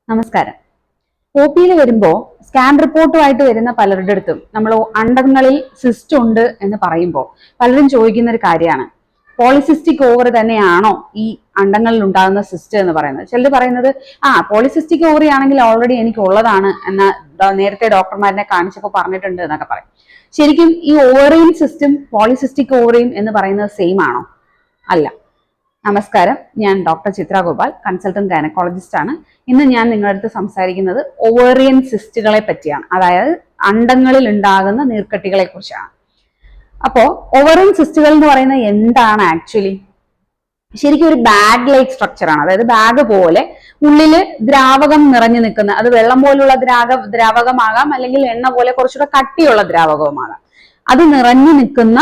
നമസ്കാരം. ഒ പിയിൽ വരുമ്പോൾ സ്കാൻ റിപ്പോർട്ടുമായിട്ട് വരുന്ന പലരുടെ അടുത്തും നമ്മൾ അണ്ടങ്ങളിൽ സിസ്റ്റ് ഉണ്ട് എന്ന് പറയുമ്പോൾ പലരും ചോദിക്കുന്ന ഒരു കാര്യമാണ്, പോളിസിസ്റ്റിക് ഓവർ തന്നെയാണോ ഈ അണ്ടങ്ങളിൽ ഉണ്ടാകുന്ന സിസ്റ്റ് എന്ന് പറയുന്നത്. ചിലർ പറയുന്നത് പോളിസിസ്റ്റിക് ഓവറി ആണെങ്കിൽ ഓൾറെഡി എനിക്ക് ഉള്ളതാണ് എന്ന് നേരത്തെ ഡോക്ടർമാരെ കാണിച്ചപ്പോൾ പറഞ്ഞിട്ടുണ്ട് എന്നൊക്കെ പറയും. ശരിക്കും ഈ ഓവറിയും സിസ്റ്റും പോളിസിസ്റ്റിക് ഓവറിയും എന്ന് പറയുന്നത് സെയിം ആണോ? അല്ല. നമസ്കാരം, ഞാൻ ഡോക്ടർ ചിത്ര ഗോപാൽ, കൺസൾട്ടന്റ് ഗൈനക്കോളജിസ്റ്റ് ആണ്. ഇന്ന് ഞാൻ നിങ്ങളുടെ അടുത്ത് സംസാരിക്കുന്നത് ഓവേറിയൻ സിസ്റ്റുകളെ പറ്റിയാണ്, അതായത് അണ്ടങ്ങളിൽ ഉണ്ടാകുന്ന നീർക്കെട്ടികളെ കുറിച്ചാണ്. അപ്പോ ഓവേറിയൻ സിസ്റ്റുകൾ എന്ന് പറയുന്നത് എന്താണ് ആക്ച്വലി? ശരിക്കും ഒരു ബാഗ് ലൈക്ക് സ്ട്രക്ചർ ആണ്. അതായത് ബാഗ് പോലെ ഉള്ളില് ദ്രാവകം നിറഞ്ഞു നിൽക്കുന്ന, അത് വെള്ളം പോലുള്ള ദ്രാവകമാകാം, അല്ലെങ്കിൽ എണ്ണ പോലെ കുറച്ചുകൂടെ കട്ടിയുള്ള ദ്രാവകവുമാകാം. അത് നിറഞ്ഞു നിൽക്കുന്ന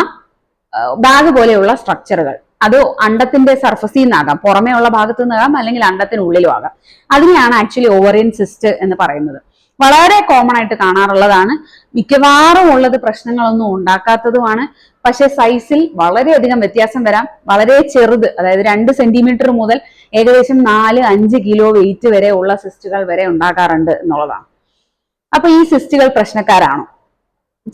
ബാഗ് പോലെയുള്ള സ്ട്രക്ചറുകൾ, അത് അണ്ടത്തിന്റെ സർഫസിൽ നിന്നാകാം, പുറമേ ഉള്ള ഭാഗത്തു നിന്നാകാം, അല്ലെങ്കിൽ അണ്ടത്തിനുള്ളിലും ആകാം. അതിനെയാണ് ആക്ച്വലി ഓവറിയൻ സിസ്റ്റ് എന്ന് പറയുന്നത്. വളരെ കോമൺ ആയിട്ട് കാണാറുള്ളതാണ്, മിക്കവാറും ഉള്ളത് പ്രശ്നങ്ങളൊന്നും ഉണ്ടാക്കാത്തതുമാണ്. പക്ഷെ സൈസിൽ വളരെയധികം വ്യത്യാസം വരാം. വളരെ ചെറുത്, അതായത് 2 സെന്റിമീറ്റർ മുതൽ ഏകദേശം 4-5 കിലോ വെയിറ്റ് വരെ ഉള്ള സിസ്റ്റുകൾ വരെ ഉണ്ടാകാറുണ്ട് എന്നുള്ളതാണ്. അപ്പൊ ഈ സിസ്റ്റുകൾ പ്രശ്നക്കാരാണോ?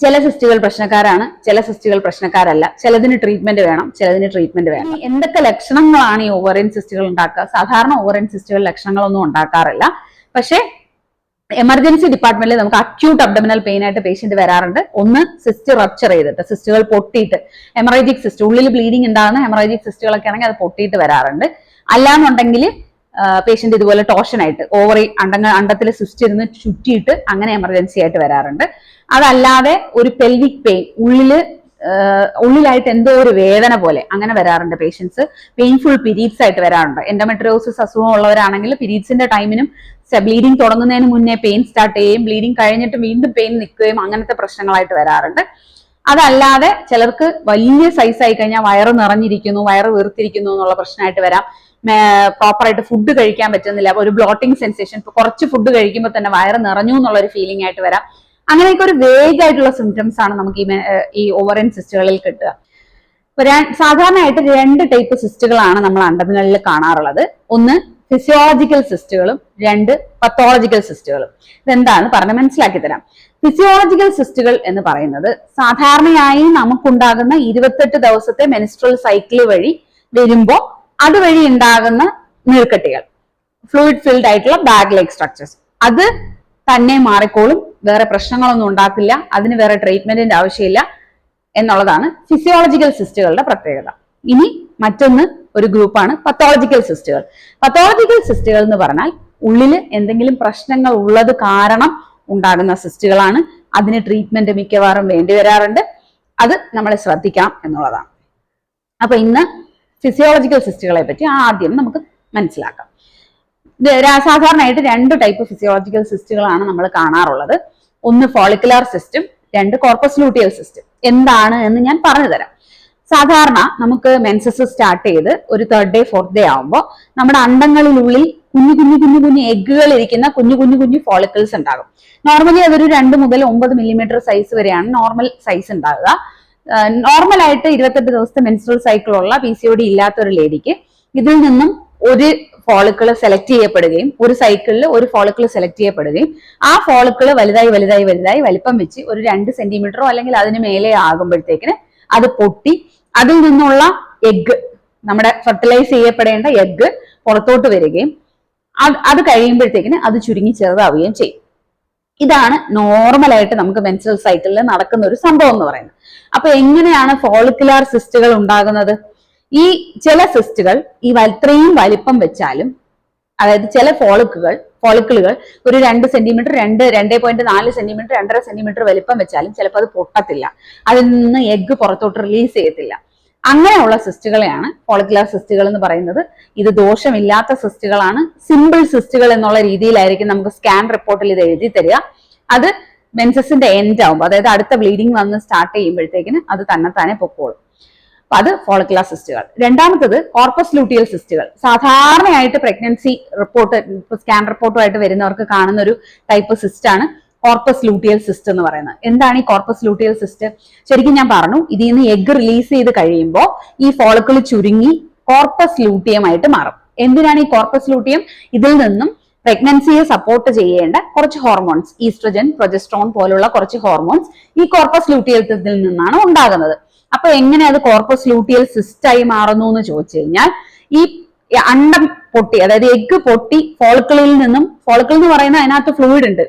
ചില സിസ്റ്റുകൾ പ്രശ്നക്കാരാണ്, ചില സിസ്റ്റുകൾ പ്രശ്നക്കാരല്ല. ചിലതിന് ട്രീറ്റ്മെന്റ് വേണം, ചിലതിന് ട്രീറ്റ്മെന്റ് വേണം. എന്തൊക്കെ ലക്ഷണങ്ങളാണ് ഈ ഓവറിയൻ സിസ്റ്റുകൾ ഉണ്ടാക്കുക? സാധാരണ ഓവറിയൻ സിസ്റ്റുകൾ ലക്ഷണങ്ങളൊന്നും ഉണ്ടാക്കാറില്ല. പക്ഷേ എമർജൻസി ഡിപ്പാർട്ട്മെന്റിൽ നമുക്ക് അക്യൂട്ട് അബ്ഡമിനൽ പെയിൻ ആയിട്ട് പേഷ്യന്റ് വരാറുണ്ട്. ഒന്ന്, സിസ്റ്റ് റപ്ചർ ചെയ്തിട്ട്, സിസ്റ്റുകൾ പൊട്ടിയിട്ട്, ഹെമറേജിക് സിസ്റ്റ്, ഉള്ളിൽ ബ്ലീഡിങ് ഉണ്ടാകുന്ന ഹെമറേജിക് സിസ്റ്റുകളൊക്കെ ആണെങ്കിൽ അത് പൊട്ടിയിട്ട് വരാറുണ്ട്. അല്ലാന്നുണ്ടെങ്കിൽ പേഷ്യന്റ് ഇതുപോലെ ടോർഷൻ ആയിട്ട് ഓവറി അണ്ടത്തിൽ സിസ്റ്റ് ഇരുന്ന് ചുറ്റിയിട്ട് അങ്ങനെ എമർജൻസി ആയിട്ട് വരാറുണ്ട്. അതല്ലാതെ ഒരു പെൽവിക് പെയിൻ, ഉള്ളിലായിട്ട് എന്തോ ഒരു വേദന പോലെ അങ്ങനെ വരാറുണ്ട് പേഷ്യൻസ്. പെയിൻഫുൾ പീരീഡ്സ് ആയിട്ട് വരാറുണ്ട്. എൻഡോമെട്രിയോസിസ് അസുഖം ഉള്ളവരാണെങ്കിൽ പീരീഡ്സിന്റെ ടൈമിനും ബ്ലീഡിങ് തുടങ്ങുന്നതിന് മുന്നേ പെയിൻ സ്റ്റാർട്ട് ചെയ്യുകയും ബ്ലീഡിങ് കഴിഞ്ഞിട്ട് വീണ്ടും പെയിൻ നിൽക്കുകയും അങ്ങനത്തെ പ്രശ്നങ്ങളായിട്ട് വരാറുണ്ട്. അതല്ലാതെ ചിലർക്ക് വലിയ സൈസ് ആയി കഴിഞ്ഞാൽ വയറ് നിറഞ്ഞിരിക്കുന്നു, വയറ് വീർത്തിരിക്കുന്നു എന്നുള്ള പ്രശ്നമായിട്ട് വരാം. പ്രോപ്പറായിട്ട് ഫുഡ് കഴിക്കാൻ പറ്റുന്നില്ല, ഒരു ബ്ലോട്ടിംഗ് സെൻസേഷൻ, കുറച്ച് ഫുഡ് കഴിക്കുമ്പോൾ തന്നെ വയറ് നിറഞ്ഞു എന്നുള്ള ഒരു ഫീലിംഗ് ആയിട്ട് വരാം. അങ്ങനെയൊക്കെ ഒരു വേഗ് ആയിട്ടുള്ള സിംറ്റംസ് ആണ് നമുക്ക് ഈ ഓവറിയൻ സിസ്റ്റുകളിൽ കിട്ടുക. സാധാരണയായിട്ട് 2 ടൈപ്പ് സിസ്റ്റുകളാണ് നമ്മൾ അണ്ടങ്ങളിൽ കാണാറുള്ളത്. ഒന്ന് ഫിസിയോളജിക്കൽ സിസ്റ്റുകളും, 2 പത്തോളജിക്കൽ സിസ്റ്റുകളും. ഇതെന്താണ് പറഞ്ഞ് മനസ്സിലാക്കി തരാം. ഫിസിയോളജിക്കൽ സിസ്റ്റുകൾ എന്ന് പറയുന്നത് സാധാരണയായി നമുക്കുണ്ടാകുന്ന 28 ദിവസത്തെ മെൻസ്ട്രൽ സൈക്കിൾ വഴി വരുമ്പോൾ അതുവഴി ഉണ്ടാകുന്ന നീർക്കെട്ടികൾ, ഫ്ലൂയിഡ് ഫിൽഡ് ആയിട്ടുള്ള ബാഗ് ലൈക്ക് സ്ട്രക്ചേഴ്സ്, അത് തന്നെ മാറിക്കോളും, വേറെ പ്രശ്നങ്ങളൊന്നും ഉണ്ടാക്കില്ല, അതിന് വേറെ ട്രീറ്റ്മെന്റിന്റെ ആവശ്യമില്ല എന്നുള്ളതാണ് ഫിസിയോളജിക്കൽ സിസ്റ്റുകളുടെ പ്രത്യേകത. ഇനി മറ്റൊന്ന് ഒരു ഗ്രൂപ്പാണ് പത്തോളജിക്കൽ സിസ്റ്റുകൾ. പത്തോളജിക്കൽ സിസ്റ്റുകൾ എന്ന് പറഞ്ഞാൽ ഉള്ളില് എന്തെങ്കിലും പ്രശ്നങ്ങൾ ഉള്ളത് കാരണം ഉണ്ടാകുന്ന സിസ്റ്റുകളാണ്. അതിന് ട്രീറ്റ്മെന്റ് മിക്കവാറും വേണ്ടി വരാറുണ്ട്. അത് നമ്മൾ ശ്രദ്ധിക്കാം എന്നുള്ളതാണ്. അപ്പൊ ഇന്ന് ഫിസിയോളജിക്കൽ സിസ്റ്റുകളെ പറ്റി ആദ്യം നമുക്ക് മനസ്സിലാക്കാം. സാധാരണയായിട്ട് 2 ടൈപ്പ് ഫിസിയോളജിക്കൽ സിസ്റ്റുകളാണ് നമ്മൾ കാണാറുള്ളത്. ഒന്ന് ഫോളിക്കുലാർ സിസ്റ്റും, 2 കോർപ്പസ് ലൂട്ടിയൽ സിസ്റ്റം. എന്താണ് എന്ന് ഞാൻ പറഞ്ഞു തരാം. സാധാരണ നമുക്ക് മെൻസസ് സ്റ്റാർട്ട് ചെയ്ത് ഒരു 3rd ഡേ 4th ഡേ ആവുമ്പോൾ നമ്മുടെ അണ്ടങ്ങളിനുള്ളിൽ കുഞ്ഞു എഗ്ഗുകൾ ഇരിക്കുന്ന കുഞ്ഞു ഫോളിക്കിൾസ് ഉണ്ടാകും. നോർമലി അതൊരു 2 മുതൽ 9 മില്ലിമീറ്റർ സൈസ് വരെയാണ് നോർമൽ സൈസ് ഉണ്ടാകുക. നോർമലായിട്ട് 28 ദിവസത്തെ മെൻസ്ട്രൽ സൈക്കിൾ ഉള്ള PCOD ഇല്ലാത്ത ഒരു ലേഡിക്ക് ഇതിൽ നിന്നും ഒരു ഫോളിക്കിൾ സെലക്ട് ചെയ്യപ്പെടുകയും, ഒരു സൈക്കിളിൽ ഒരു ഫോളിക്കിൾ സെലക്ട് ചെയ്യപ്പെടുകയും, ആ ഫോളിക്കിൾ വലുതായി വലിപ്പം വെച്ച് ഒരു 2 സെന്റിമീറ്ററോ അല്ലെങ്കിൽ അതിന് മേലെ ആകുമ്പോഴത്തേക്കിന് അത് പൊട്ടി അതിൽ നിന്നുള്ള എഗ്ഗ്, നമ്മുടെ ഫെർട്ടിലൈസ് ചെയ്യപ്പെടേണ്ട എഗ്ഗ് പുറത്തോട്ട് വരികയും അത് കഴിയുമ്പോഴത്തേക്കിന് അത് ചുരുങ്ങി ചെറുതാവുകയും ചെയ്യും. ഇതാണ് നോർമലായിട്ട് നമുക്ക് മെൻസ്ട്രൽ സൈക്കിളിൽ നടക്കുന്ന ഒരു സംഭവം എന്ന് പറയുന്നത്. അപ്പൊ എങ്ങനെയാണ് ഫോളിക്കുലാർ സിസ്റ്റുകൾ ഉണ്ടാകുന്നത്? ഈ ചില സിസ്റ്റുകൾ ഇത്രയും വലിപ്പം വെച്ചാലും, അതായത് ചില ഫോളിക്കിളുകൾ ഒരു 2 സെന്റിമീറ്റർ, 2.4 സെന്റിമീറ്റർ, 2.5 സെന്റിമീറ്റർ വലിപ്പം വെച്ചാലും ചിലപ്പോൾ അത് പൊട്ടത്തില്ല, അതിൽ നിന്ന് എഗ്ഗ് പുറത്തോട്ട് റിലീസ് ചെയ്യത്തില്ല. അങ്ങനെയുള്ള സിസ്റ്റുകളെയാണ് ഫോളിക്കുലാർ സിസ്റ്റുകൾ എന്ന് പറയുന്നത്. ഇത് ദോഷമില്ലാത്ത സിസ്റ്റുകളാണ്. സിമ്പിൾ സിസ്റ്റുകൾ എന്നുള്ള രീതിയിലായിരിക്കും നമുക്ക് സ്കാൻ റിപ്പോർട്ടിൽ ഇത് എഴുതി തരിക. അത് മെൻസസിന്റെ എൻഡ് ആവുമ്പോൾ, അതായത് അടുത്ത ബ്ലീഡിങ് വന്ന് സ്റ്റാർട്ട് ചെയ്യുമ്പോഴത്തേക്കിന് അത് തന്നെത്താനെ പൊക്കോളും. അപ്പൊ അത് ഫോളിക്കുലാർ സിസ്റ്റുകൾ. രണ്ടാമത്തത് കോർപ്പസ് ലൂട്ടിയൽ സിസ്റ്റുകൾ. സാധാരണയായിട്ട് പ്രഗ്നൻസി റിപ്പോർട്ട്, സ്കാൻ റിപ്പോർട്ടുമായിട്ട് വരുന്നവർക്ക് കാണുന്ന ഒരു ടൈപ്പ് സിസ്റ്റ് ആണ് കോർപ്പസ് ലൂട്ടിയൽ സിസ്റ്റ് എന്ന് പറയുന്നത്. എന്താണ് ഈ കോർപ്പസ് ലൂട്ടിയൽ സിസ്റ്റ്? ശരിക്കും ഞാൻ പറഞ്ഞു, ഇതിൽ നിന്ന് എഗ്ഗ് റിലീസ് ചെയ്ത് കഴിയുമ്പോൾ ഈ ഫോളിക്കിൾ ചുരുങ്ങി കോർപ്പസ് ലൂട്ടിയം ആയിട്ട് മാറും. എന്തിനാണ് ഈ കോർപ്പസ് ലൂട്ടിയം? ഇതിൽ നിന്നും പ്രഗ്നൻസിയെ സപ്പോർട്ട് ചെയ്യേണ്ട കുറച്ച് ഹോർമോൺസ്, ഈസ്ട്രജൻ, പ്രൊജസ്ട്രോൺ പോലുള്ള കുറച്ച് ഹോർമോൺസ് ഈ കോർപ്പസ് ലൂട്ടിയത്തിൽ നിന്നാണ് ഉണ്ടാകുന്നത്. അപ്പൊ എങ്ങനെ അത് കോർപ്പസ് ലൂട്ടിയൽ സിസ്റ്റായി മാറുന്നു എന്ന് ചോദിച്ചു കഴിഞ്ഞാൽ, ഈ അണ്ടം പൊട്ടി, അതായത് എഗ്ഗ് പൊട്ടി ഫോളിക്കിളിൽ നിന്നും, ഫോളിക്കിൾ എന്ന് പറയുന്ന അതിനകത്ത് ഫ്ലൂയിഡ് ഉണ്ട്,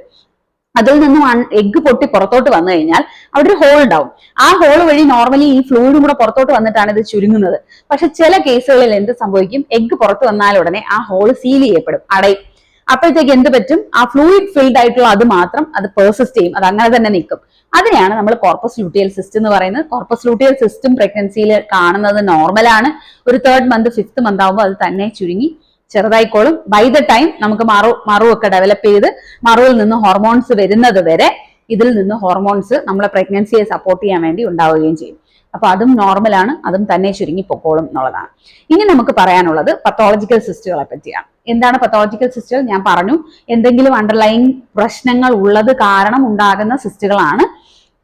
അതിൽ നിന്നും എഗ്ഗ് പൊട്ടി പുറത്തോട്ട് വന്നു കഴിഞ്ഞാൽ അവിടെ ഒരു ഹോൾ ഉണ്ടാവും. ആ ഹോൾ വഴി നോർമലി ഈ ഫ്ലൂയിഡും കൂടെ പുറത്തോട്ട് വന്നിട്ടാണ് ഇത് ചുരുങ്ങുന്നത്. പക്ഷെ ചില കേസുകളിൽ എന്ത് സംഭവിക്കും, എഗ്ഗ് പുറത്ത് വന്നാൽ ഉടനെ ആ ഹോൾ സീൽ ചെയ്യപ്പെടും, അടയും. അപ്പോഴത്തേക്ക് എന്ത് പറ്റും, ആ ഫ്ലൂയിഡ് ഫിൽഡ് ആയിട്ടുള്ള അത് മാത്രം അത് പെർസിസ്റ്റ് ചെയ്യും, അത് അങ്ങനെ തന്നെ നിൽക്കും. അതിനെയാണ് നമ്മൾ കോർപ്പസ് ലൂട്ടിയൽ സിസ്റ്റ് എന്ന് പറയുന്നത്. കോർപ്പസ് ലൂട്ടിയൽ സിസ്റ്റും പ്രഗ്നൻസിയിൽ കാണുന്നത് നോർമലാണ്. ഒരു 3rd മന്ത് 5th മന്ത് ആകുമ്പോൾ അത് തന്നെ ചുരുങ്ങി ചെറുതായിക്കോളും. ബൈ ദ ടൈം നമുക്ക് മറുവൊക്കെ ഡെവലപ്പ് ചെയ്ത് മറുവിൽ നിന്ന് ഹോർമോൺസ് വരുന്നത് വരെ ഇതിൽ നിന്ന് ഹോർമോൺസ് നമ്മളെ പ്രഗ്നൻസിയെ സപ്പോർട്ട് ചെയ്യാൻ വേണ്ടി ഉണ്ടാവുകയും ചെയ്യും. അപ്പൊ അതും നോർമലാണ്, അതും തന്നെ ചുരുങ്ങി പൊക്കോളും എന്നുള്ളതാണ്. ഇനി നമുക്ക് പറയാനുള്ളത് പത്തോളജിക്കൽ സിസ്റ്റുകളെ പറ്റിയാണ്. എന്താണ് പത്തോളജിക്കൽ സിസ്റ്റുകൾ? ഞാൻ പറഞ്ഞു, എന്തെങ്കിലും അണ്ടർലൈങ് പ്രശ്നങ്ങൾ ഉള്ളത് കാരണം ഉണ്ടാകുന്ന സിസ്റ്റുകളാണ്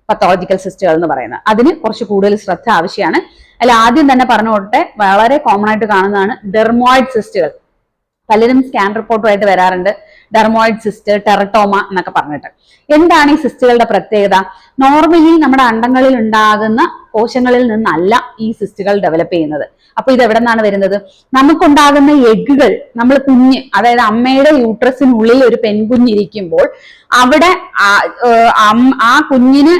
പത്തോളജിക്കൽ സിസ്റ്റുകൾ എന്ന് പറയുന്നത്. അതിന് കുറച്ച് കൂടുതൽ ശ്രദ്ധ ആവശ്യമാണ്. അതിൽ ആദ്യം തന്നെ പറഞ്ഞുകൊട്ടെ, വളരെ കോമൺ ആയിട്ട് കാണുന്നതാണ് ഡെർമോയിഡ് സിസ്റ്റുകൾ. പലരും സ്കാൻ റിപ്പോർട്ടുമായിട്ട് വരാറുണ്ട്, ഡെർമോയിഡ് സിസ്റ്റ്, ടെറട്ടോമ എന്നൊക്കെ പറഞ്ഞിട്ട്. എന്താണ് ഈ സിസ്റ്റുകളുടെ പ്രത്യേകത? നോർമലി നമ്മുടെ അണ്ടങ്ങളിൽ ഉണ്ടാകുന്ന കോശങ്ങളിൽ നിന്നല്ല ഈ സിസ്റ്റുകൾ ഡെവലപ്പ് ചെയ്യുന്നത്. അപ്പൊ ഇത് എവിടെ നിന്നാണ് വരുന്നത്? നമുക്കുണ്ടാകുന്ന എഗ്ഗുകൾ, നമ്മൾ കുഞ്ഞ്, അതായത് അമ്മയുടെ യൂട്രസിനുള്ളിൽ ഒരു പെൺകുഞ്ഞിരിക്കുമ്പോൾ അവിടെ ആ കുഞ്ഞിന്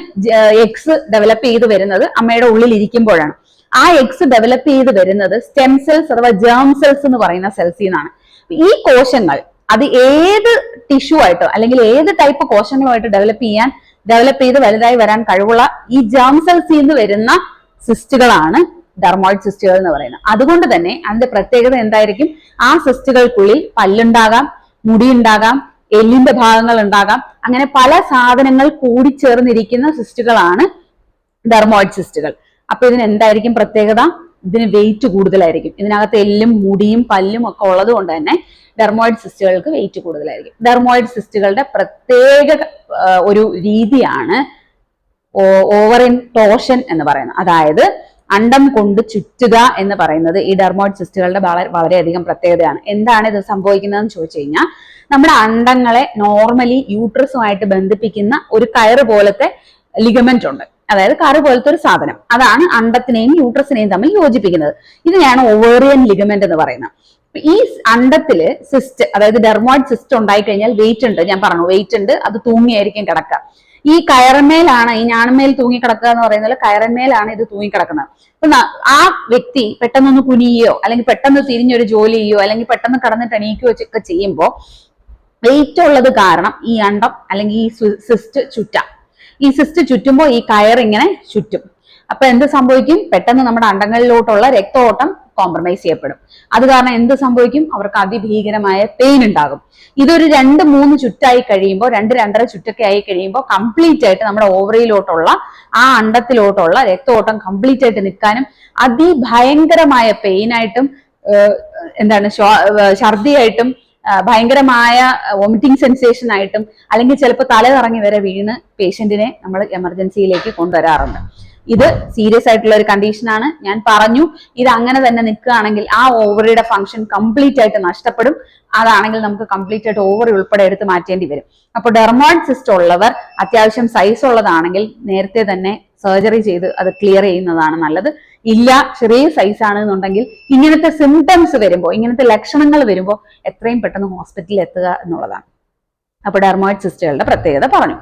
എഗ്സ് ഡെവലപ്പ് ചെയ്ത് വരുന്നത് അമ്മയുടെ ഉള്ളിൽ ഇരിക്കുമ്പോഴാണ്. ആ എഗ്സ് ഡെവലപ്പ് ചെയ്ത് വരുന്നത് സ്റ്റെം സെൽസ് അഥവാ ജേം സെൽസ് എന്ന് പറയുന്ന സെൽസിൽ നിന്നാണ്. ഈ കോശങ്ങൾ അത് ഏത് ടിഷ്യൂ ആയിട്ടോ അല്ലെങ്കിൽ ഏത് ടൈപ്പ് കോശങ്ങളുമായിട്ട് ഡെവലപ്പ് ചെയ്ത് വലുതായി വരാൻ കഴിവുള്ള ഈ ജേം സെൽസിൽ നിന്ന് വരുന്ന സിസ്റ്റുകളാണ് ഡെർമോയിഡ് സിസ്റ്റുകൾ എന്ന് പറയുന്നത്. അതുകൊണ്ട് തന്നെ അതിന്റെ പ്രത്യേകത എന്തായിരിക്കും? ആ സിസ്റ്റുകൾക്കുള്ളിൽ പല്ലുണ്ടാകാം, മുടിയുണ്ടാകാം, എല്ലിന്റെ ഭാഗങ്ങൾ ഉണ്ടാകാം, അങ്ങനെ പല സാധനങ്ങൾ കൂടിച്ചേർന്നിരിക്കുന്ന സിസ്റ്റുകളാണ് ഡെർമോയിഡ് സിസ്റ്റുകൾ. അപ്പൊ ഇതിന് എന്തായിരിക്കും പ്രത്യേകത? ഇതിന് വെയിറ്റ് കൂടുതലായിരിക്കും. ഇതിനകത്ത് എല്ലും മുടിയും പല്ലും ഒക്കെ ഉള്ളത് കൊണ്ട് തന്നെ ഡെർമോയിഡ് സിസ്റ്റുകൾക്ക് വെയിറ്റ് കൂടുതലായിരിക്കും. ഡെർമോയിഡ് സിസ്റ്റുകളുടെ പ്രത്യേക ഒരു രീതിയാണ് ഓവറിൻ ടോഷൻ എന്ന് പറയുന്നത്. അതായത് അണ്ടം കൊണ്ട് ചുറ്റുക എന്ന് പറയുന്നത് ഈ ഡെർമോയിഡ് സിസ്റ്റുകളുടെ വളരെയധികം പ്രത്യേകതയാണ്. എന്താണ് ഇത് സംഭവിക്കുന്നതെന്ന് ചോദിച്ചു കഴിഞ്ഞാൽ, നമ്മുടെ അണ്ടങ്ങളെ നോർമലി യൂട്രസുമായിട്ട് ബന്ധിപ്പിക്കുന്ന ഒരു കയറ് പോലത്തെ ലിഗമെന്റ് ഉണ്ട്, അതായത് കറ് പോലത്തെ ഒരു സാധനം. അതാണ് അണ്ടത്തിനെയും യൂട്രസിനെയും തമ്മിൽ യോജിപ്പിക്കുന്നത്. ഇതിനെയാണ് ഓവേറിയൻ ലിഗമെന്റ് എന്ന് പറയുന്നത്. ഈ അണ്ടത്തില് സിസ്റ്റ്, അതായത് ഡെർമോയിഡ് സിസ്റ്റ് ഉണ്ടായി കഴിഞ്ഞാൽ വെയിറ്റ് ഉണ്ട്. ഞാൻ പറഞ്ഞു വെയിറ്റ് ഉണ്ട്, അത് തൂങ്ങിയായിരിക്കും കിടക്കുക. ഈ കയറന്മേലാണ്, ഈ ഞാണമേൽ തൂങ്ങി കിടക്കുക എന്ന് പറയുന്നത് കയറന്മേലാണ് ഇത് തൂങ്ങിക്കിടക്കുന്നത്. അപ്പൊ ആ വ്യക്തി പെട്ടെന്നൊന്ന് കുനിയോ അല്ലെങ്കിൽ പെട്ടെന്ന് തിരിഞ്ഞൊരു ജോലി ചെയ്യോ അല്ലെങ്കിൽ പെട്ടെന്ന് കടന്നിട്ട് എണീക്കുകയോ ഒക്കെ ചെയ്യുമ്പോൾ വെയിറ്റ് ഉള്ളത് കാരണം ഈ അണ്ടം അല്ലെങ്കിൽ ഈ സിസ്റ്റ് ചുറ്റാം. ഈ സിസ്റ്റ് ചുറ്റുമ്പോൾ ഈ കയർ ഇങ്ങനെ ചുറ്റും. അപ്പൊ എന്ത് സംഭവിക്കും? പെട്ടെന്ന് നമ്മുടെ അണ്ടങ്ങളിലോട്ടുള്ള രക്തഓട്ടം കോംപ്രമൈസ് ചെയ്യപ്പെടും. അത് കാരണം എന്ത് സംഭവിക്കും? അവർക്ക് അതിഭീകരമായ പെയിൻ ഉണ്ടാകും. ഇതൊരു 2-3 ചുറ്റായി കഴിയുമ്പോൾ, 2-2.5 ചുറ്റൊക്കെ ആയി കഴിയുമ്പോൾ കംപ്ലീറ്റ് ആയിട്ട് നമ്മുടെ ഓവറിയിലോട്ടുള്ള ആ അണ്ടത്തിലോട്ടുള്ള രക്തഓട്ടം കംപ്ലീറ്റ് ആയിട്ട് നിൽക്കാനും അതിഭയങ്കരമായ പെയിനായിട്ടും ഛർദിയായിട്ടും ഭയങ്കരമായ വോമിറ്റിംഗ് സെൻസേഷൻ ആയിട്ടും അല്ലെങ്കിൽ ചിലപ്പോൾ തല കറങ്ങി വരെ വീണ് പേഷ്യന്റിനെ നമ്മൾ എമർജൻസിയിലേക്ക് കൊണ്ടുവരാറുണ്ട്. ഇത് സീരിയസ് ആയിട്ടുള്ള ഒരു കണ്ടീഷനാണ്. ഞാൻ പറഞ്ഞു, ഇത് അങ്ങനെ തന്നെ നിൽക്കുകയാണെങ്കിൽ ആ ഓവറിയുടെ ഫംഗ്ഷൻ കംപ്ലീറ്റ് ആയിട്ട് നഷ്ടപ്പെടും. അതാണെങ്കിൽ നമുക്ക് കംപ്ലീറ്റ് ആയിട്ട് ഓവറി ഉൾപ്പെടെ എടുത്ത് മാറ്റേണ്ടി വരും. അപ്പോൾ ഡെർമോയിഡ് സിസ്റ്റ് ഉള്ളവർ അത്യാവശ്യം സൈസ് ഉള്ളതാണെങ്കിൽ നേരത്തെ തന്നെ സർജറി ചെയ്ത് അത് ക്ലിയർ ചെയ്യുന്നതാണ് നല്ലത്. ഇല്ല, ചെറിയ സൈസ് ആണെന്നുണ്ടെങ്കിൽ ഇങ്ങനത്തെ സിംറ്റംസ് വരുമ്പോൾ, ഇങ്ങനത്തെ ലക്ഷണങ്ങൾ വരുമ്പോൾ എത്രയും പെട്ടെന്ന് ഹോസ്പിറ്റലിൽ എത്തുക എന്നുള്ളതാണ്. അപ്പൊ ഡെർമോയിഡ് സിസ്റ്റുകളുടെ പ്രത്യേകത പറഞ്ഞു.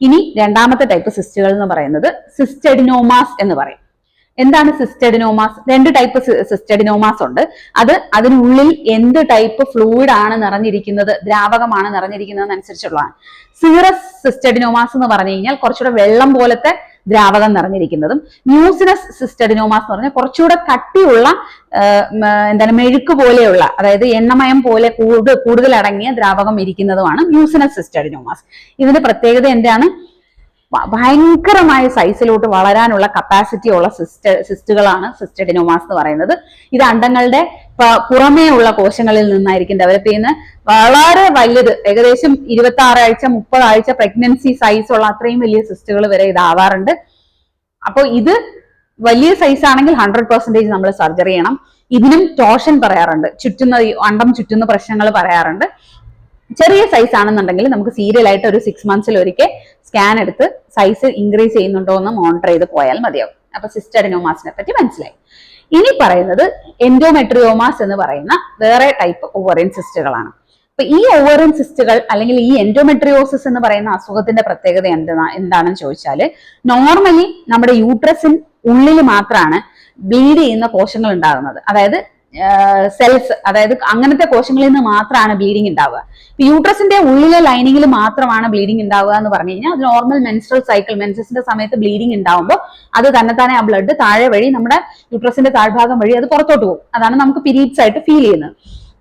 ഇനി രണ്ടാമത്തെ ടൈപ്പ് സിസ്റ്റുകൾ എന്ന് പറയുന്നത് സിസ്റ്റഡിനോമാസ് എന്ന് പറയും. എന്താണ് സിസ്റ്റഡിനോമാസ്? 2 ടൈപ്പ് സിസ്റ്റഡിനോമാസ് ഉണ്ട്. അതിനുള്ളിൽ എന്ത് ടൈപ്പ് ഫ്ലൂയിഡ് ആണ് നിറഞ്ഞിരിക്കുന്നത്, ദ്രാവകമാണ് നിറഞ്ഞിരിക്കുന്നത് അനുസരിച്ചുള്ളതാണ്. സീറസ് സിസ്റ്റഡിനോമാസ് എന്ന് പറഞ്ഞു കഴിഞ്ഞാൽ കുറച്ചുകൂടെ വെള്ളം പോലത്തെ ദ്രാവകം നിറഞ്ഞിരിക്കുന്നതും, മ്യൂസിനസ് സിസ്റ്റഡിനോമാസ് എന്ന് പറഞ്ഞാൽ കുറച്ചുകൂടെ കട്ടിയുള്ള മെഴുക്ക് പോലെയുള്ള, അതായത് എണ്ണമയം പോലെ കൂടുതൽ അടങ്ങിയ ദ്രാവകം ഇരിക്കുന്നതുമാണ് മ്യൂസിനസ് സിസ്റ്റഡിനോമാസ്. ഇതിന്റെ പ്രത്യേകത എന്താണ്? ഭയങ്കരമായ സൈസിലോട്ട് വളരാനുള്ള കപ്പാസിറ്റി ഉള്ള സിസ്റ്റുകളാണ് സിസ്റ്റഡിനോമാസ് എന്ന് പറയുന്നത്. ഇത് അണ്ടങ്ങളുടെ പുറമേ ഉള്ള കോശങ്ങളിൽ നിന്നായിരിക്കും ഡെവലപ്പ് ചെയ്യുന്നത്. വളരെ വലുത്, ഏകദേശം 26 ആഴ്ച 30 ആഴ്ച പ്രഗ്നൻസി സൈസ് ഉള്ള അത്രയും വലിയ സിസ്റ്റുകൾ വരെ ഇതാവാറുണ്ട്. അപ്പോൾ ഇത് വലിയ സൈസ് ആണെങ്കിൽ 100% നമ്മൾ സർജറി ചെയ്യണം. ഇതിനും ടോഷൻ പറയാറുണ്ട്, അണ്ടം ചുറ്റുന്ന പ്രശ്നങ്ങൾ പറയാറുണ്ട്. ചെറിയ സൈസ് ആണെന്നുണ്ടെങ്കിൽ നമുക്ക് സീരിയൽ ആയിട്ട് ഒരു 6 months ഒരിക്കൽ സ്കാൻ എടുത്ത് സൈസ് ഇൻക്രീസ് ചെയ്യുന്നുണ്ടോ എന്ന് മോണിറ്റർ ചെയ്ത് പോയാൽ മതിയാവും. അപ്പൊ സിസ്റ്റ് അഡിനോമാസിനെ പറ്റി മനസ്സിലായി. ഇനി പറയുന്നത് എൻഡോമെട്രിയോമാസ് എന്ന് പറയുന്ന വേറെ ടൈപ്പ് ഓവറിയൻ സിസ്റ്റുകളാണ്. അപ്പൊ ഈ ഓവറിയൻ സിസ്റ്റുകൾ അല്ലെങ്കിൽ ഈ എൻഡോമെട്രിയോസിസ് എന്ന് പറയുന്ന അസുഖത്തിന്റെ പ്രത്യേകത എന്താണെന്ന് ചോദിച്ചാല്, നോർമലി നമ്മുടെ യൂട്രസിൻ ഉള്ളിൽ മാത്രമാണ് ബ്ലീഡ് ചെയ്യുന്ന കോശങ്ങൾ ഉണ്ടാകുന്നത്. അതായത് സെൽസ്, അതായത് അങ്ങനത്തെ കോശങ്ങളിൽ നിന്ന് മാത്രമാണ് ബ്ലീഡിങ് ഉണ്ടാവുക. യൂട്രസിന്റെ ഉള്ളിലെ ലൈനിങ്ങിൽ മാത്രമാണ് ബ്ലീഡിങ് ഉണ്ടാവുക എന്ന് പറഞ്ഞു കഴിഞ്ഞാൽ അത് നോർമൽ മെൻസ്ട്രൽ സൈക്കിൾ, മെൻസസിന്റെ സമയത്ത് ബ്ലീഡിങ് ഉണ്ടാവുമ്പോൾ അത് തന്നെത്താനെ ആ ബ്ലഡ് താഴെ വഴി നമ്മുടെ യൂട്രസിന്റെ താഴ്ഭാഗം വഴി അത് പുറത്തോട്ട് പോകും. അതാണ് നമുക്ക് പീരീഡ്സ് ആയിട്ട് ഫീൽ ചെയ്യുന്നത്.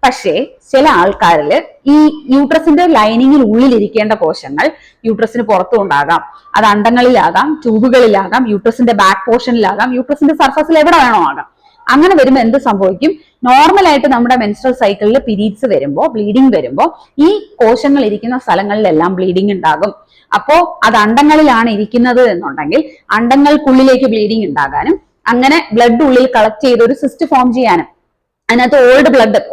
പക്ഷേ ചില ആൾക്കാരിൽ ഈ യൂട്രസിന്റെ ലൈനിങ്ങിൽ ഉള്ളിലിരിക്കേണ്ട കോശങ്ങൾ യൂട്രസിന് പുറത്തും ഉണ്ടാകാം. അത് അണ്ടങ്ങളിലാകാം, ട്യൂബുകളിലാകാം, യൂട്രസിന്റെ ബാക്ക് പോർഷനിലാകാം, യൂട്രസിന്റെ സർഫസിൽ എവിടെ വേണോ ആകാം. അങ്ങനെ വരുമ്പോൾ എന്ത് സംഭവിക്കും? നോർമലായിട്ട് നമ്മുടെ മെൻസ്ട്രൽ സൈക്കിളിൽ പീരീഡ്സ് വരുമ്പോൾ, ബ്ലീഡിങ് വരുമ്പോൾ ഈ കോശങ്ങൾ ഇരിക്കുന്ന സ്ഥലങ്ങളിലെല്ലാം ബ്ലീഡിങ് ഉണ്ടാകും. അപ്പോ അത് അണ്ടങ്ങളിലാണ് ഇരിക്കുന്നത് എന്നുണ്ടെങ്കിൽ അണ്ടങ്ങൾക്കുള്ളിലേക്ക് ബ്ലീഡിങ് ഉണ്ടാകാനും അങ്ങനെ ബ്ലഡ് ഉള്ളിൽ കളക്ട് ചെയ്ത് ഒരു സിസ്റ്റ് ഫോം ചെയ്യാനും, അതിനകത്ത്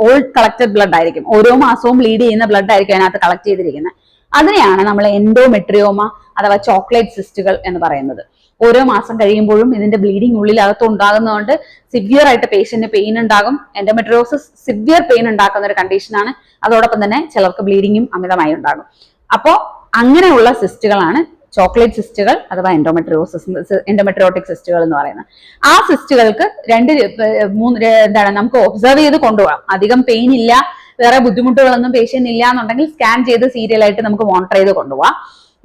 ഓൾഡ് കളക്റ്റഡ് ബ്ലഡ് ആയിരിക്കും, ഓരോ മാസവും ബ്ലീഡ് ചെയ്യുന്ന ബ്ലഡ് ആയിരിക്കും അതിനകത്ത് കളക്ട് ചെയ്തിരിക്കുന്നത്. അതിനെയാണ് നമ്മൾ എൻഡോമെട്രിയോമ അഥവാ ചോക്ലേറ്റ് സിസ്റ്റുകൾ എന്ന് പറയുന്നത്. ഓരോ മാസം കഴിയുമ്പോഴും ഇതിന്റെ ബ്ലീഡിങ് ഉള്ളിലകത്ത് ഉണ്ടാകുന്നതുകൊണ്ട് സിവിയർ ആയിട്ട് പേഷ്യന്റിന് പെയിൻ ഉണ്ടാകും. എൻഡോമെട്രിയോസിസ് സിവിയർ പെയിൻ ഉണ്ടാക്കുന്ന ഒരു കണ്ടീഷനാണ്. അതോടൊപ്പം തന്നെ ചിലർക്ക് ബ്ലീഡിങ്ങും അമിതമായി ഉണ്ടാകും. അപ്പോ അങ്ങനെയുള്ള സിസ്റ്റുകളാണ് ചോക്ലേറ്റ് സിസ്റ്റുകൾ അഥവാ എൻഡോമെട്രിയോട്ടിക് സിസ്റ്റുകൾ എന്ന് പറയുന്നത്. ആ സിസ്റ്റുകൾക്ക് നമുക്ക് ഒബ്സർവ് ചെയ്ത് കൊണ്ടുപോകാം. അധികം പെയിൻ ഇല്ല, വേറെ ബുദ്ധിമുട്ടുകളൊന്നും പേഷ്യന്റ് ഇല്ല എന്നുണ്ടെങ്കിൽ സ്കാൻ ചെയ്ത് സീരിയൽ ആയിട്ട് നമുക്ക് മോണിറ്റർ ചെയ്ത് കൊണ്ടുപോകാം.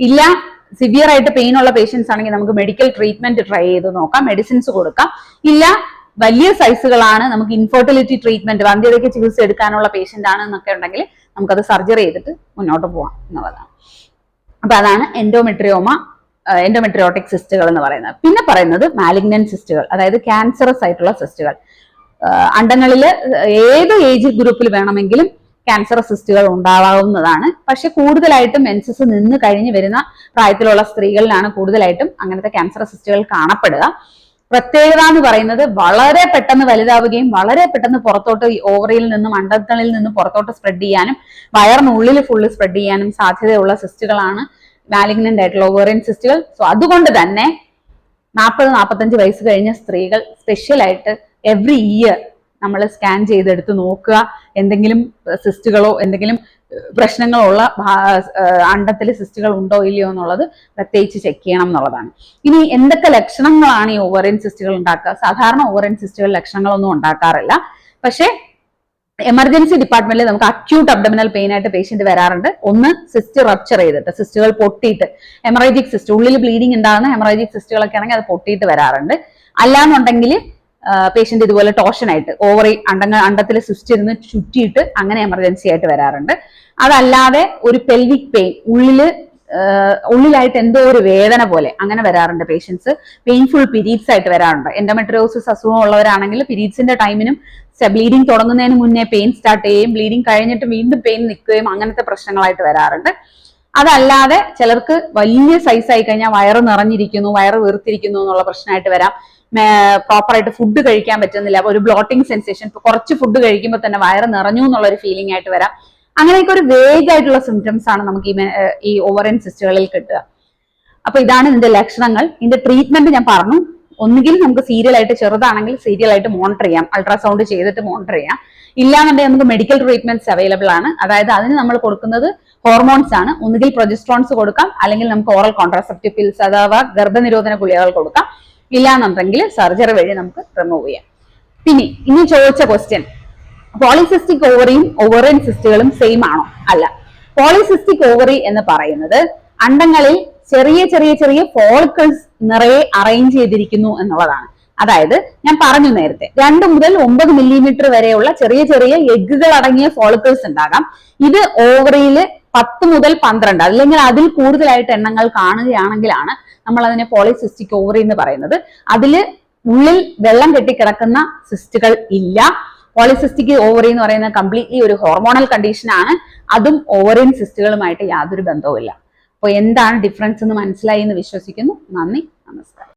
ഇല്ല, സിവിയർ ആയിട്ട് പെയിൻ ഉള്ള പേഷ്യൻസ് ആണെങ്കിൽ നമുക്ക് മെഡിക്കൽ ട്രീറ്റ്മെന്റ് ട്രൈ ചെയ്ത് നോക്കാം, മെഡിസിൻസ് കൊടുക്കാം. ഇല്ല, വലിയ സൈസുകളാണ്, നമുക്ക് ഇൻഫെർട്ടിലിറ്റി ട്രീറ്റ്മെന്റ്, വന്ധ്യതയ്ക്ക് ചികിത്സ എടുക്കാനുള്ള പേഷ്യന്റ് ആണ് എന്നൊക്കെ ഉണ്ടെങ്കിൽ നമുക്കത് സർജറി ചെയ്തിട്ട് മുന്നോട്ട് പോവാം എന്നുള്ളതാണ്. അപ്പൊ അതാണ് എൻഡോമെട്രിയോട്ടിക് സിസ്റ്റുകൾ എന്ന് പറയുന്നത്. പിന്നെ പറയുന്നത് മാലിഗ്നന്റ് സിസ്റ്റുകൾ, അതായത് ക്യാൻസറസ് ആയിട്ടുള്ള സിസ്റ്റുകൾ. അണ്ടങ്ങളിൽ ഏത് ഏജ് ഗ്രൂപ്പിൽ വേണമെങ്കിലും ക്യാൻസറസ് സിസ്റ്റുകൾ ഉണ്ടാവാവുന്നതാണ്. പക്ഷെ കൂടുതലായിട്ടും മെൻസസ് നിന്ന് കഴിഞ്ഞ് വരുന്ന പ്രായത്തിലുള്ള സ്ത്രീകളിലാണ് കൂടുതലായിട്ടും അങ്ങനത്തെ ക്യാൻസറസ് സിസ്റ്റുകൾ കാണപ്പെടുക. പ്രത്യേകത എന്ന് പറയുന്നത് വളരെ പെട്ടെന്ന് വലുതാവുകയും വളരെ പെട്ടെന്ന് പുറത്തോട്ട് ഓവറിയിൽ നിന്നും അണ്ടങ്ങളിൽ നിന്നും പുറത്തോട്ട് സ്പ്രെഡ് ചെയ്യാനും വയറിനുള്ളിൽ ഫുള്ള് സ്പ്രെഡ് ചെയ്യാനും സാധ്യതയുള്ള സിസ്റ്റുകളാണ് മാലിഗ്നന്റ് ആയിട്ടുള്ള ഓവറിയൻ സിസ്റ്റുകൾ. സോ അതുകൊണ്ട് തന്നെ 40-45 വയസ്സ് കഴിഞ്ഞ സ്ത്രീകൾ സ്പെഷ്യലായിട്ട് എവറി ഇയർ നമ്മൾ സ്കാൻ ചെയ്തെടുത്ത് നോക്കുക, എന്തെങ്കിലും സിസ്റ്റുകളോ എന്തെങ്കിലും പ്രശ്നങ്ങളോ ഉള്ള അണ്ടത്തിൽ സിസ്റ്റുകൾ ഉണ്ടോ ഇല്ലയോ എന്നുള്ളത് പ്രത്യേകിച്ച് ചെക്ക് ചെയ്യണം എന്നുള്ളതാണ്. ഇനി എന്തൊക്കെ ലക്ഷണങ്ങളാണ് ഈ ഓവറിയൻ സിസ്റ്റുകൾ ഉണ്ടാക്കുക? സാധാരണ ഓവറിയൻ സിസ്റ്റുകൾ ലക്ഷണങ്ങളൊന്നും ഉണ്ടാക്കാറില്ല. പക്ഷേ എമർജൻസി ഡിപ്പാർട്ട്മെന്റിൽ നമുക്ക് അക്യൂട്ട് അബ്ഡമിനൽ പെയിൻ ആയിട്ട് പേഷ്യന്റ് വരാറുണ്ട്. ഒന്ന്, സിസ്റ്റ് റപ്ചർ ചെയ്തിട്ട്, സിസ്റ്റുകൾ പൊട്ടിയിട്ട്, ഹെമറേജിക് സിസ്റ്റ്, ഉള്ളിൽ ബ്ലീഡിങ് ഉണ്ടാകുന്ന ഹെമറേജിക് സിസ്റ്റുകളൊക്കെ ആണെങ്കിൽ അത് പൊട്ടിയിട്ട് വരാറുണ്ട്. അല്ലാന്നുണ്ടെങ്കിൽ പേഷ്യന്റ് ഇതുപോലെ ടോഷനായിട്ട് ഓവറി അണ്ടത്തിൽ സിസ്റ്റ് ഇരുന്ന് ചുറ്റിയിട്ട് അങ്ങനെ എമർജൻസി ആയിട്ട് വരാറുണ്ട്. അതല്ലാതെ ഒരു പെൽവിക് പെയിൻ, ഉള്ളിലായിട്ട് എന്തോ ഒരു വേദന പോലെ അങ്ങനെ വരാറുണ്ട് പേഷ്യൻസ്. പെയിൻഫുൾ പീരീഡ്സ് ആയിട്ട് വരാറുണ്ട്. എൻഡോമെട്രിയോസിസ് അസുഖം ഉള്ളവരാണെങ്കിൽ പീരീഡ്സിന്റെ ടൈമിനും ബ്ലീഡിങ് തുടങ്ങുന്നതിന് മുന്നേ പെയിൻ സ്റ്റാർട്ട് ചെയ്യും, ബ്ലീഡിങ് കഴിഞ്ഞിട്ട് വീണ്ടും പെയിൻ നിൽക്കുകയും അങ്ങനത്തെ പ്രശ്നങ്ങളായിട്ട് വരാറുണ്ട്. അതല്ലാതെ ചിലർക്ക് വലിയ സൈസ് ആയി കഴിഞ്ഞാൽ വയറ് നിറഞ്ഞിരിക്കുന്നു, വയറ് വീർത്തിരിക്കുന്നു എന്നുള്ള പ്രശ്നമായിട്ട് വരാം. പ്രോപ്പറായിട്ട് ഫുഡ് കഴിക്കാൻ പറ്റുന്നില്ല, അപ്പൊ ഒരു ബ്ലോട്ടിംഗ് സെൻസേഷൻ, കുറച്ച് ഫുഡ് കഴിക്കുമ്പോൾ തന്നെ വയറ് നിറഞ്ഞു എന്നുള്ള ഒരു ഫീലിംഗ് ആയിട്ട് വരാം. അങ്ങനെയൊക്കെ ഒരു വേഗ് ആയിട്ടുള്ള സിംറ്റംസ് ആണ് നമുക്ക് ഈ ഓവറിയൻ സിസ്റ്റുകളിൽ കിട്ടുക. അപ്പൊ ഇതാണ് ഇതിന്റെ ലക്ഷണങ്ങൾ. ഇതിന്റെ ട്രീറ്റ്മെന്റ് ഞാൻ പറഞ്ഞു. ഒന്നുകിൽ നമുക്ക് സീരിയൽ ആയിട്ട്, ചെറുതാണെങ്കിൽ സീരിയൽ ആയിട്ട് മോണിറ്റർ ചെയ്യാം, അൾട്രാസൗണ്ട് ചെയ്തിട്ട് മോണിറ്റർ ചെയ്യാം. ഇല്ലാന്നുണ്ടെങ്കിൽ നമുക്ക് മെഡിക്കൽ ട്രീറ്റ്മെന്റ്സ് അവൈലബിൾ ആണ്. അതായത് അതിന് നമ്മൾ കൊടുക്കുന്നത് ഹോർമോൺസ് ആണ്. ഒന്നുകിൽ പ്രൊജസ്ട്രോൺസ് കൊടുക്കാം, അല്ലെങ്കിൽ നമുക്ക് ഓറൽ കോൺട്രാസെപ്റ്റീവ് പിൽസ് അഥവാ ഗർഭനിരോധന ഗുളികകൾ കൊടുക്കാം. ഇല്ലാന്നുണ്ടെങ്കിൽ സർജറി വഴി നമുക്ക് റിമൂവ് ചെയ്യാം. പിന്നെ ഇനി ചോദിച്ച ക്വസ്റ്റ്യൻ, പോളിസിസ്റ്റിക് ഓവറിയും ഓവറിയൻ സിസ്റ്റുകളും സെയിം ആണോ? അല്ല. പോളിസിസ്റ്റിക് ഓവറി എന്ന് പറയുന്നത് അണ്ടങ്ങളിൽ ചെറിയ ചെറിയ ചെറിയ ഫോളിക്കിൾസ് നിറയെ അറേഞ്ച് ചെയ്തിരിക്കുന്നു എന്നുള്ളതാണ്. അതായത് ഞാൻ പറഞ്ഞു നേരത്തെ 2 മുതൽ 9 മില്ലിമീറ്റർ വരെയുള്ള ചെറിയ ചെറിയ എഗ്ഗുകൾ അടങ്ങിയ ഫോളിക്കിൾസ് ഉണ്ടാകാം. ഇത് ഓവറിയിൽ 10 മുതൽ 12 അല്ലെങ്കിൽ അതിൽ കൂടുതലായിട്ട് എണ്ണങ്ങൾ കാണുകയാണെങ്കിലാണ് നമ്മൾ അതിനെ പോളിസിസ്റ്റിക് ഓവറി എന്ന് പറയുന്നത്. അതില് ഉള്ളിൽ വെള്ളം കെട്ടിക്കിടക്കുന്ന സിസ്റ്റുകൾ ഇല്ല. പോളിസിസ്റ്റിക് ഓവറി എന്ന് പറയുന്നത് കംപ്ലീറ്റ്ലി ഒരു ഹോർമോണൽ കണ്ടീഷൻ ആണ്. അതും ഓവറിയൻ സിസ്റ്റുകളുമായിട്ട് യാതൊരു ബന്ധവുമില്ല. അപ്പോൾ എന്താണ് ഡിഫറൻസ് എന്ന് മനസ്സിലായി എന്ന് വിശ്വസിക്കുന്നു. നന്ദി, നമസ്കാരം.